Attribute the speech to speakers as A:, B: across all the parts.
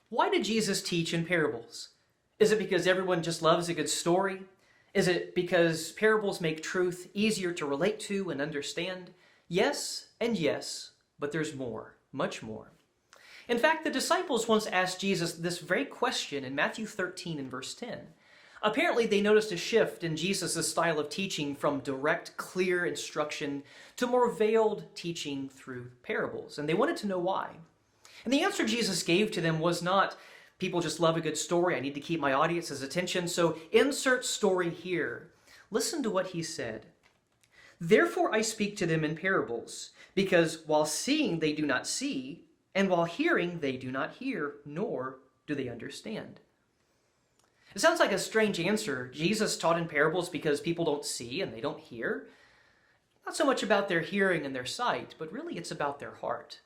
A: Why did Jesus teach in parables? Is it because everyone just loves a good story? Is it because parables make truth easier to relate to and understand? Yes and yes, but there's more, much more. In fact, the disciples once asked Jesus this very question in Matthew 13 and verse 10. Apparently, they noticed a shift in Jesus' style of teaching from direct, clear instruction to more veiled teaching through parables, and they wanted to know why. And the answer Jesus gave to them was not, people just love a good story, I need to keep my audience's attention, so insert story here. Listen to what he said. Therefore I speak to them in parables, because while seeing they do not see, and while hearing they do not hear, nor do they understand. It sounds like a strange answer. Jesus taught in parables because people don't see and they don't hear. Not so much about their hearing and their sight, but really it's about their heart.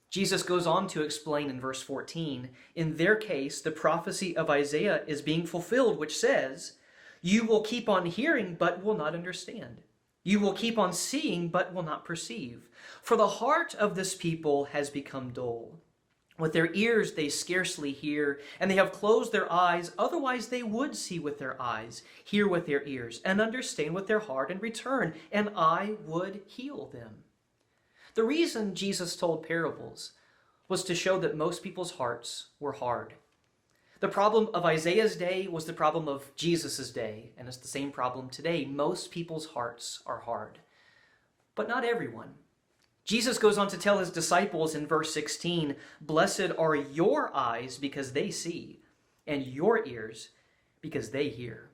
A: Jesus goes on to explain in verse 14, in their case, the prophecy of Isaiah is being fulfilled, which says, you will keep on hearing, but will not understand. You will keep on seeing, but will not perceive. For the heart of this people has become dull. With their ears they scarcely hear, and they have closed their eyes, otherwise they would see with their eyes, hear with their ears, and understand with their heart, and return, and I would heal them. The reason Jesus told parables was to show that most people's hearts were hard. The problem of Isaiah's day was the problem of Jesus' day, and it's the same problem today. Most people's hearts are hard, but not everyone. Jesus goes on to tell his disciples in verse 16, blessed are your eyes because they see, and your ears because they hear.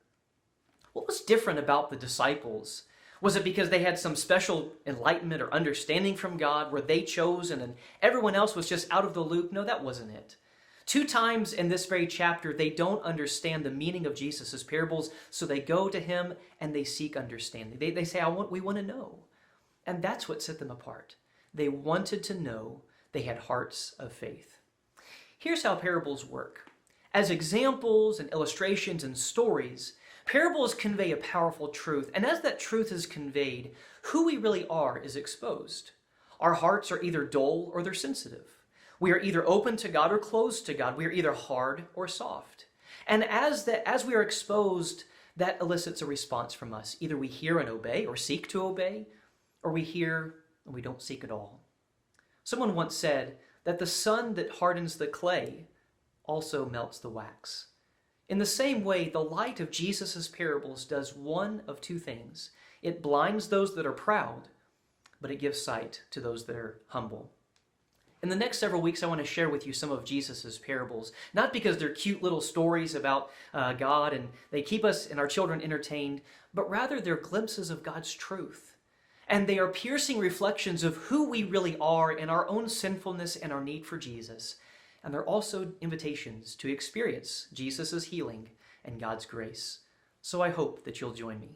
A: What was different about the disciples? Was it because they had some special enlightenment or understanding from God? Were they chosen and everyone else was just out of the loop? No, that wasn't it. 2 times in this very chapter, they don't understand the meaning of Jesus' parables, so they go to him and they seek understanding. They say, we want to know. And that's what set them apart. They wanted to know. They had hearts of faith. Here's how parables work. As examples and illustrations and stories, parables convey a powerful truth, and as that truth is conveyed, who we really are is exposed. Our hearts are either dull or they're sensitive. We are either open to God or closed to God. We are either hard or soft. And as we are exposed, that elicits a response from us. Either we hear and obey or seek to obey, or we hear and we don't seek at all. Someone once said that the sun that hardens the clay also melts the wax. In the same way, the light of Jesus' parables does one of 2 things. It blinds those that are proud, but it gives sight to those that are humble. In the next several weeks, I want to share with you some of Jesus' parables, not because they're cute little stories about God and they keep us and our children entertained, but rather they're glimpses of God's truth. And they are piercing reflections of who we really are in our own sinfulness and our need for Jesus. And they're also invitations to experience Jesus' healing and God's grace. So I hope that you'll join me.